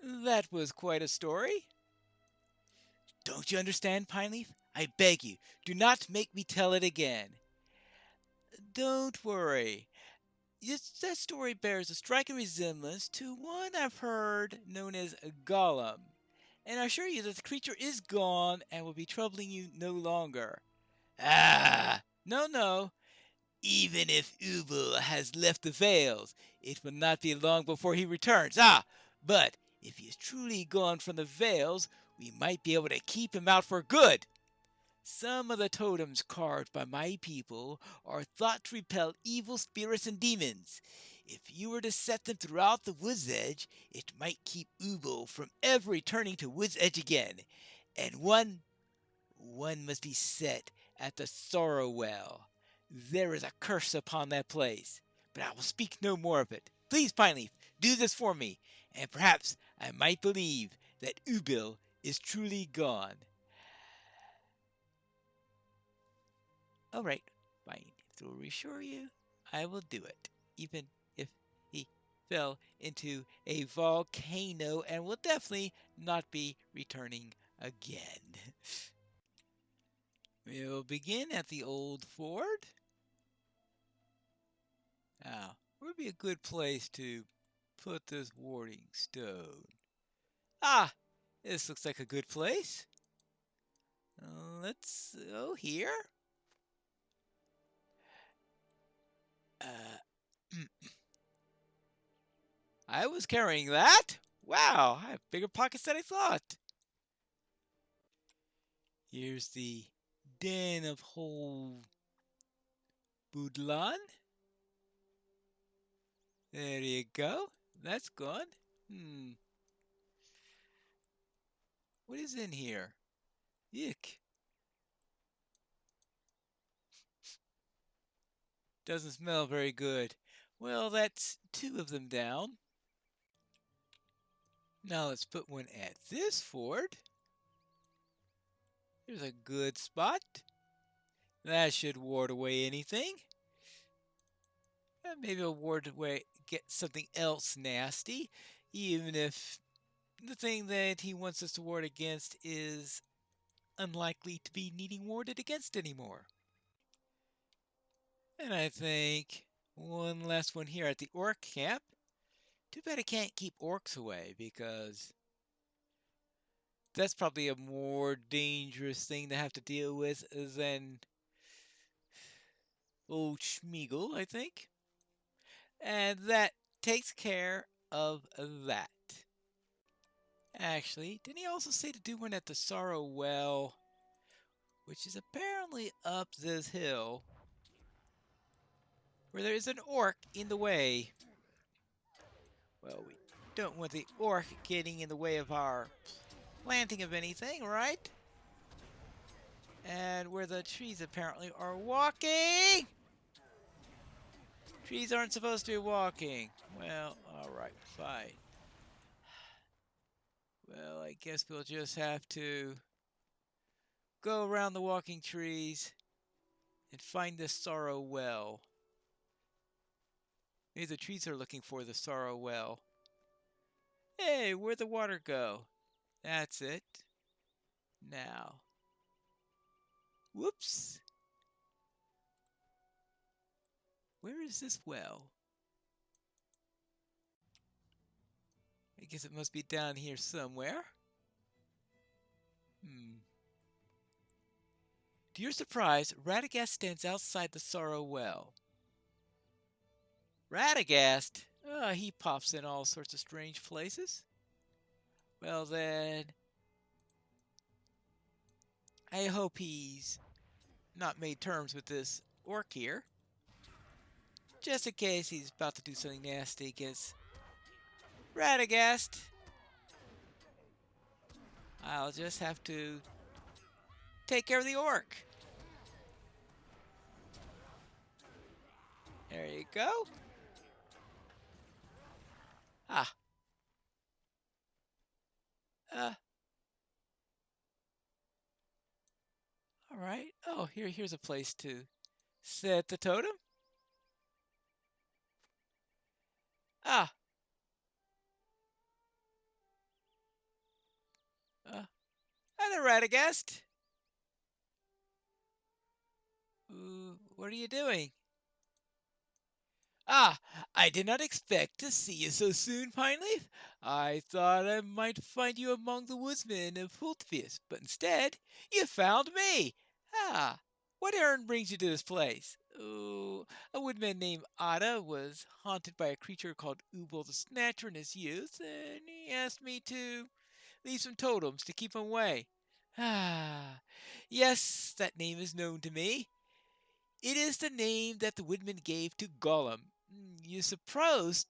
That was quite a story. Don't you understand, Pineleaf? I beg you, do not make me tell it again. Don't worry. Yes, that story bears a striking resemblance to one I've heard known as a Golem, and I assure you that the creature is gone and will be troubling you no longer. Ah, no, no. Even if Ubel has left the Vales, it will not be long before he returns. But if he is truly gone from the Vales, we might be able to keep him out for good. Some of the totems carved by my people are thought to repel evil spirits and demons. If you were to set them throughout the wood's edge, it might keep Ubo from ever returning to wood's edge again. And one must be set at the Sorrow Well. There is a curse upon that place, but I will speak no more of it. Please, Pineleaf, do this for me, and perhaps I might believe that Ubil is truly gone. All right, fine. To reassure you, I will do it, even if he fell into a volcano and will definitely not be returning again. We'll begin at the old fort. Now, where would be a good place to put this warding stone? Ah, this looks like a good place. Let's go here. Uh, I was carrying that. Wow, I have bigger pockets than I thought. Here's the den of whole Budlan. There you go. That's good. What is in here? Yuck. Doesn't smell very good. Well, that's two of them down. Now let's put one at this fort. Here's a good spot. That should ward away anything. And maybe I'll ward away, get something else nasty, even if the thing that he wants us to ward against is unlikely to be needing warded against anymore. And I think one last one here at the orc camp. Too bad I can't keep orcs away because that's probably a more dangerous thing to have to deal with than old Schmeagol, I think. And that takes care of that. Actually, didn't he also say to do one at the Sorrow Well, which is apparently up this hill, where there is an orc in the way? Well, we don't want the orc getting in the way of our planting of anything, right? And where the trees apparently are walking! Trees aren't supposed to be walking. Well, alright, fine. Well, I guess we'll just have to go around the walking trees and find the Sorrow Well. Maybe the trees are looking for the Sorrow Well. Hey, where'd the water go? That's it. Now. Whoops. Where is this well? I guess it must be down here somewhere. To your surprise, Radagast stands outside the Sorrow Well. Radagast? He pops in all sorts of strange places. Well then, I hope he's not made terms with this orc here. Just in case he's about to do something nasty against Radagast. I'll just have to take care of the orc. There you go. Ah. All right. Oh, here's a place to set the totem. Ah. Hello, Radagast. What are you doing? Ah, I did not expect to see you so soon, Pineleaf. I thought I might find you among the woodsmen of Hultfius, but instead, you found me. Ah, what errand brings you to this place? Oh, a woodman named Ada was haunted by a creature called Ubel the Snatcher in his youth, and he asked me to leave some totems to keep him away. Ah, yes, that name is known to me. It is the name that the woodman gave to Gollum. You supposed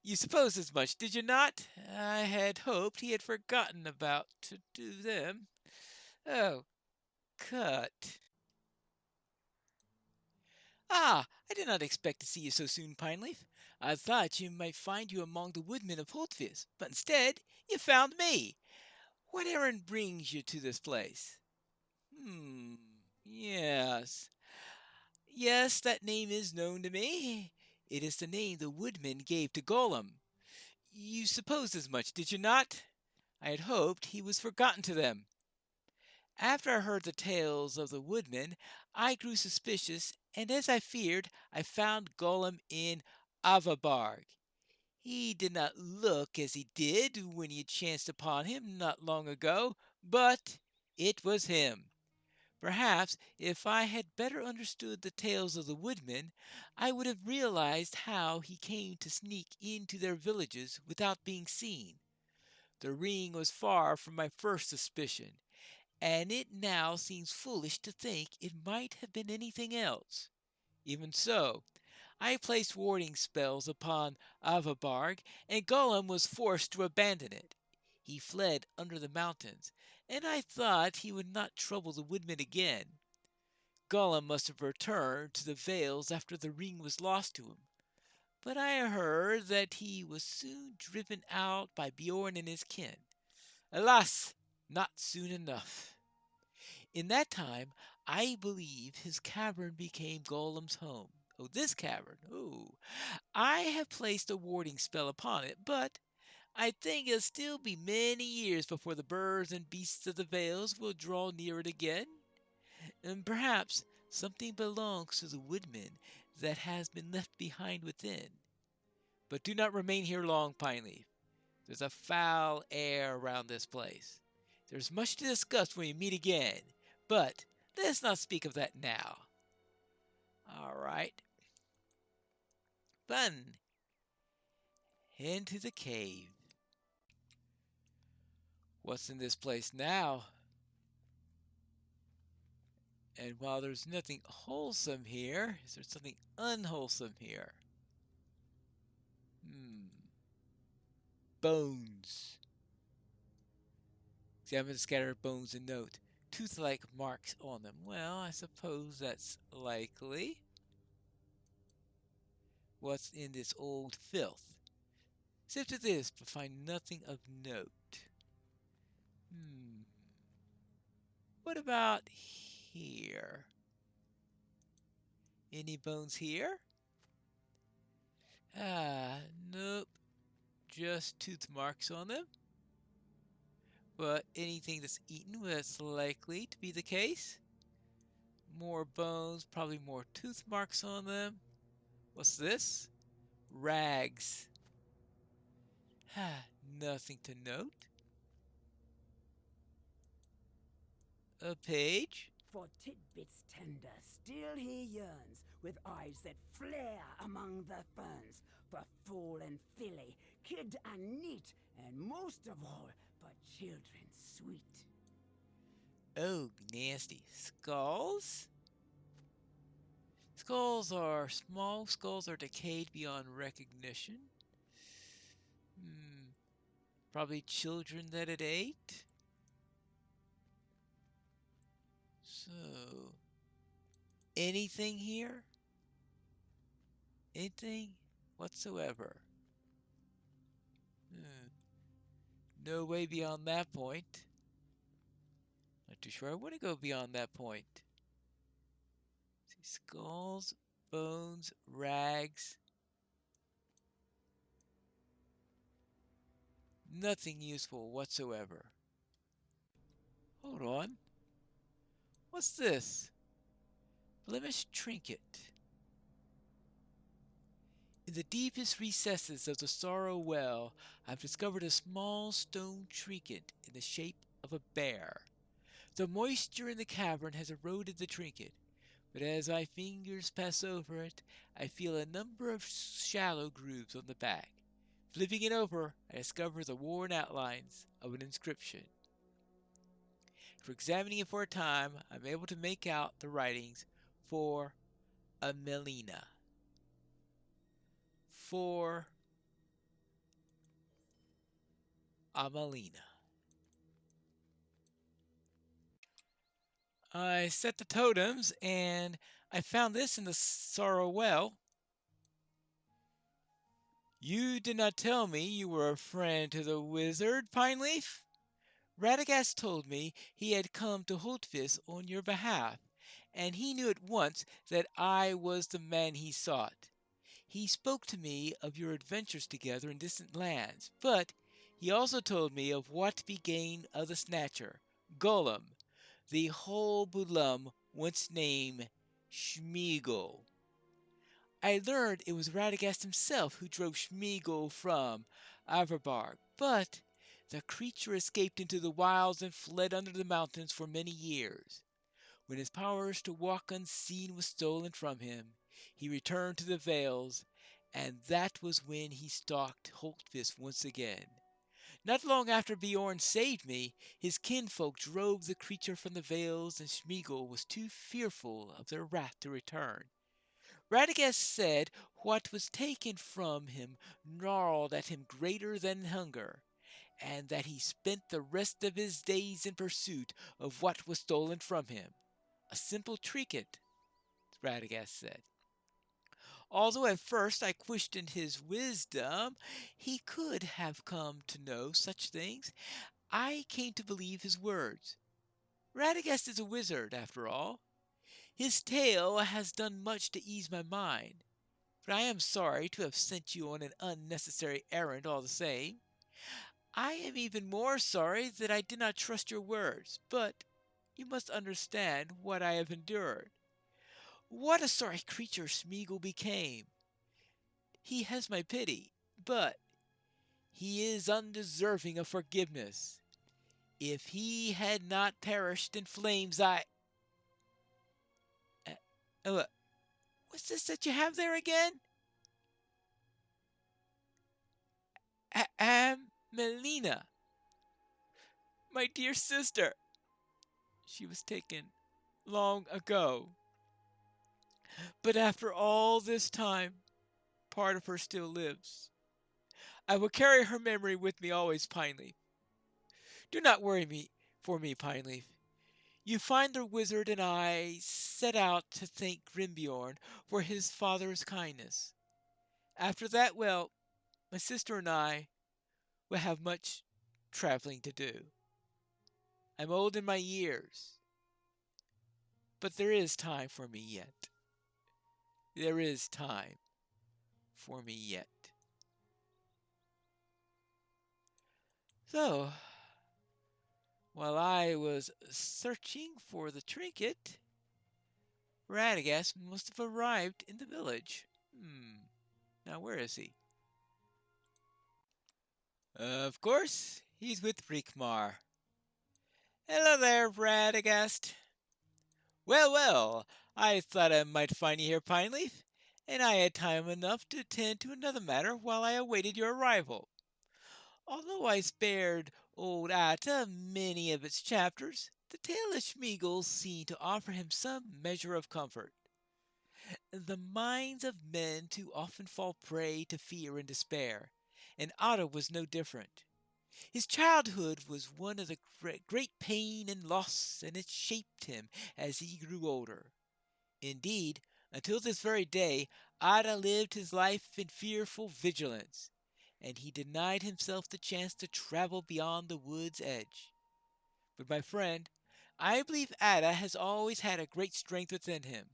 as much, did you not? I had hoped he had forgotten about to do them. Oh, cut. Ah, I did not expect to see you so soon, Pineleaf. I thought you might find you among the woodmen of Holtfius, but instead you found me. What errand brings you to this place? Hmm, yes. Yes, that name is known to me. It is the name the woodman gave to Gollum. You supposed as much, did you not? I had hoped he was forgotten to them. After I heard the tales of the woodman, I grew suspicious, and as I feared, I found Gollum in Avabarg. He did not look as he did when you chanced upon him not long ago, but it was him. Perhaps if I had better understood the tales of the woodman, I would have realized how he came to sneak into their villages without being seen. The ring was far from my first suspicion, and it now seems foolish to think it might have been anything else. Even so, I placed warding spells upon Avabarg, and Gollum was forced to abandon it. He fled under the mountains, and I thought he would not trouble the woodman again. Gollum must have returned to the vales after the ring was lost to him, but I heard that he was soon driven out by Bjorn and his kin. Alas, not soon enough. In that time, I believe his cavern became Gollum's home. Oh, this cavern. Oh, I have placed a warding spell upon it, but I think it'll still be many years before the birds and beasts of the vales will draw near it again. And perhaps something belongs to the woodman that has been left behind within. But do not remain here long, Pineleaf. There's a foul air around this place. There's much to discuss when we meet again, but let's not speak of that now. All right. Fun. Into the cave. What's in this place now? And while there's nothing wholesome here, is there something unwholesome here? Hmm. Bones. Examine the scattered bones and note tooth-like marks on them. Well, I suppose that's likely. What's in this old filth? Sift through this, but find nothing of note. Hmm. What about here? Any bones here? Ah, nope. Just tooth marks on them. But anything that's eaten, that's likely to be the case. More bones, probably more tooth marks on them. What's this? Rags. Nothing to note. A page. For tidbits tender, still he yearns, with eyes that flare among the ferns, for full and filly, kid and neat, and most of all, for children sweet. Oh, nasty. Skulls? Skulls are decayed beyond recognition. Hmm. Probably children that it ate. So, anything here? Anything whatsoever? Hmm. No way beyond that point. Not too sure I want to go beyond that point. See, skulls, bones, rags. Nothing useful whatsoever. Hold on. What's this? Blemish trinket. In the deepest recesses of the Sorrow Well, I've discovered a small stone trinket in the shape of a bear. The moisture in the cavern has eroded the trinket, but as my fingers pass over it, I feel a number of shallow grooves on the back. Flipping it over, I discover the worn outlines of an inscription. For examining it for a time, I'm able to make out the writings for Amelina. For Amelina. I set the totems and I found this in the Sorrow Well. You did not tell me you were a friend to the wizard, Pineleaf? Radagast told me he had come to Holtvis on your behalf, and he knew at once that I was the man he sought. He spoke to me of your adventures together in distant lands, but he also told me of what became of the Snatcher, Gollum, the Hobbulum once named Schmeagol. I learned it was Radagast himself who drove Schmeagol from Averbarg, but the creature escaped into the wilds and fled under the mountains for many years. When his powers to walk unseen was stolen from him, he returned to the Vales, and that was when he stalked Holtvis once again. Not long after Bjorn saved me, his kinfolk drove the creature from the Vales, and Schmeagol was too fearful of their wrath to return. Radagast said what was taken from him gnarled at him greater than hunger, and that he spent the rest of his days in pursuit of what was stolen from him. A simple trinket, Radagast said. Although at first I questioned his wisdom, he could have come to know such things. I came to believe his words. Radagast is a wizard, after all. His tale has done much to ease my mind, but I am sorry to have sent you on an unnecessary errand all the same. I am even more sorry that I did not trust your words, but you must understand what I have endured. What a sorry creature Smeagol became. He has my pity, but he is undeserving of forgiveness. If he had not perished in flames, Uh, uh, what's this that you have there again? Melina, my dear sister. She was taken long ago. But after all this time, part of her still lives. I will carry her memory with me always, Pineleaf. Do not worry for me, Pineleaf. You find the wizard and I set out to thank Grimbjorn for his father's kindness. After that, well, my sister and I will have much traveling to do. I'm old in my years, but there is time for me yet. There is time for me yet. So, while I was searching for the trinket, Radagast must have arrived in the village. Now where is he? Of course, he's with Rickmar. Hello there, Radagast. Well, well, I thought I might find you here, Pineleaf, and I had time enough to attend to another matter while I awaited your arrival. Although I spared old Atta many of its chapters, the tale of Schmeagol seemed to offer him some measure of comfort. The minds of men too often fall prey to fear and despair, and Otto was no different. His childhood was one of the great pain and loss, and it shaped him as he grew older. Indeed, until this very day, Ada lived his life in fearful vigilance, and he denied himself the chance to travel beyond the wood's edge. But my friend, I believe Ada has always had a great strength within him.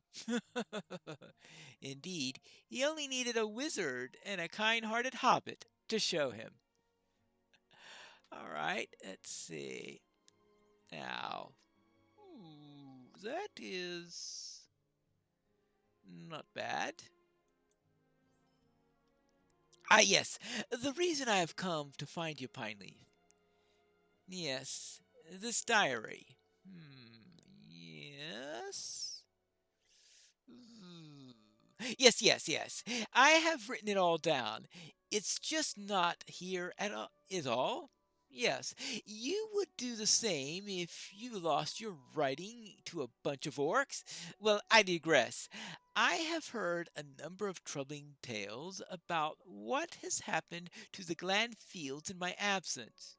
Indeed, he only needed a wizard and a kind-hearted hobbit to show him. All right, let's see. Now, that is not bad. Ah, yes, the reason I have come to find you, Pineleaf. Yes, this diary. Yes. Yes. I have written it all down. It's just not here at all. Is all? Yes. You would do the same if you lost your writing to a bunch of orcs. Well, I digress. I have heard a number of troubling tales about what has happened to the Gland Fields in my absence.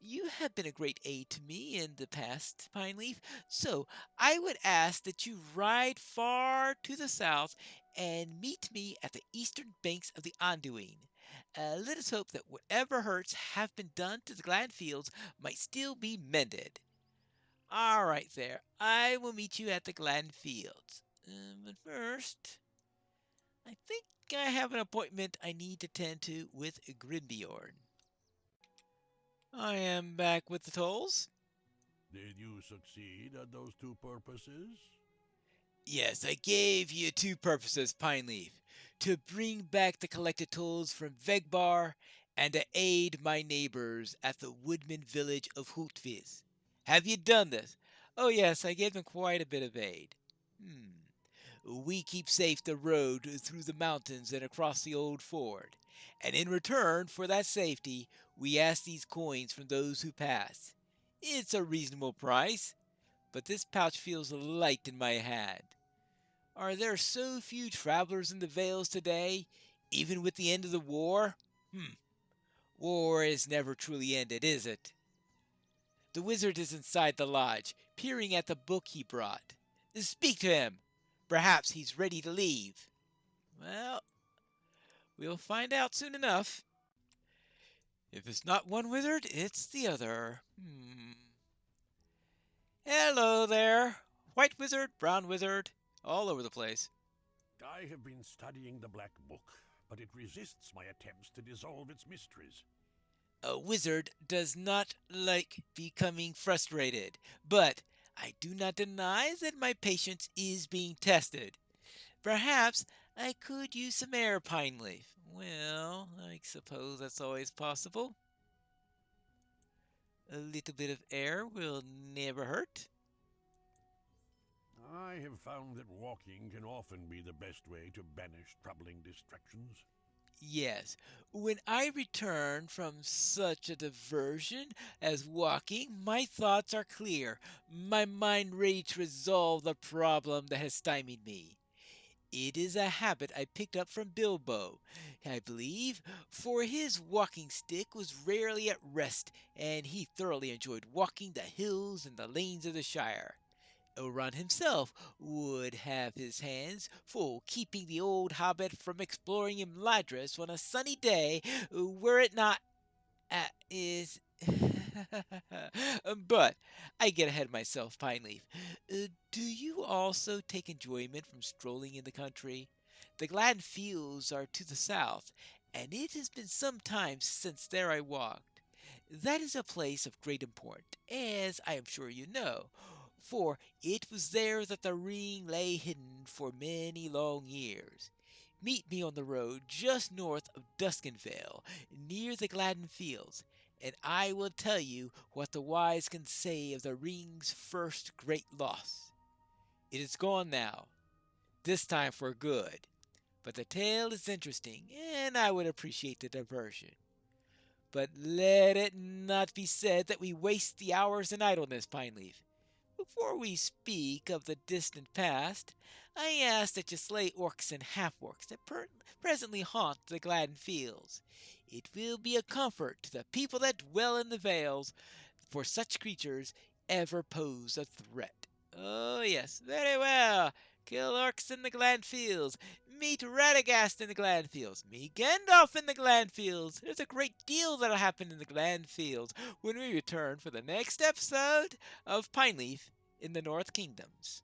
You have been a great aid to me in the past, Pineleaf, so I would ask that you ride far to the south and meet me at the eastern banks of the Anduin. Let us hope that whatever hurts have been done to the glad fields might still be mended. All right, there. I will meet you at the glad fields. But first, I think I have an appointment I need to tend to with Grimbiorn. I am back with the tolls. Did you succeed at those two purposes? Yes, I gave you two purposes, Pineleaf. To bring back the collected tools from Vegbar, and to aid my neighbors at the woodman village of Hultviz. Have you done this? Oh yes, I gave them quite a bit of aid. We keep safe the road through the mountains and across the old ford. And in return for that safety, we ask these coins from those who pass. It's a reasonable price, but this pouch feels light in my hand. Are there so few travelers in the Vales today, even with the end of the war? War is never truly ended, is it? The wizard is inside the lodge, peering at the book he brought. Speak to him. Perhaps he's ready to leave. Well, we'll find out soon enough. If it's not one wizard, it's the other. Hello there. White wizard, brown wizard, all over the place. I have been studying the Black Book, but it resists my attempts to dissolve its mysteries. A wizard does not like becoming frustrated, but I do not deny that my patience is being tested. Perhaps I could use some air, Pineleaf. Well, I suppose that's always possible. A little bit of air will never hurt. I have found that walking can often be the best way to banish troubling distractions. Yes, when I return from such a diversion as walking, my thoughts are clear, my mind ready to resolve the problem that has stymied me. It is a habit I picked up from Bilbo, I believe, for his walking stick was rarely at rest, and he thoroughly enjoyed walking the hills and the lanes of the Shire. Elrond himself would have his hands full keeping the old hobbit from exploring Imladris on a sunny day were it not is but I get ahead of myself, Pineleaf. Do you also take enjoyment from strolling in the country? The glad fields are to the south, and it has been some time since there I walked. That is a place of great import, as I am sure you know, for it was there that the ring lay hidden for many long years. Meet me on the road just north of Duskenvale, near the Gladden Fields, and I will tell you what the wise can say of the ring's first great loss. It is gone now, this time for good, but the tale is interesting, and I would appreciate the diversion. But let it not be said that we waste the hours in idleness, Pineleaf. Before we speak of the distant past, I ask that you slay orcs and half-orcs that presently haunt the Gladden Fields. It will be a comfort to the people that dwell in the vales, for such creatures ever pose a threat. Oh yes, very well. Kill orcs in the Gladfields. Meet Radagast in the Gladfields. Meet Gandalf in the Gladfields. There's a great deal that'll happen in the Gladfields when we return for the next episode of Pineleaf in the North Kingdoms.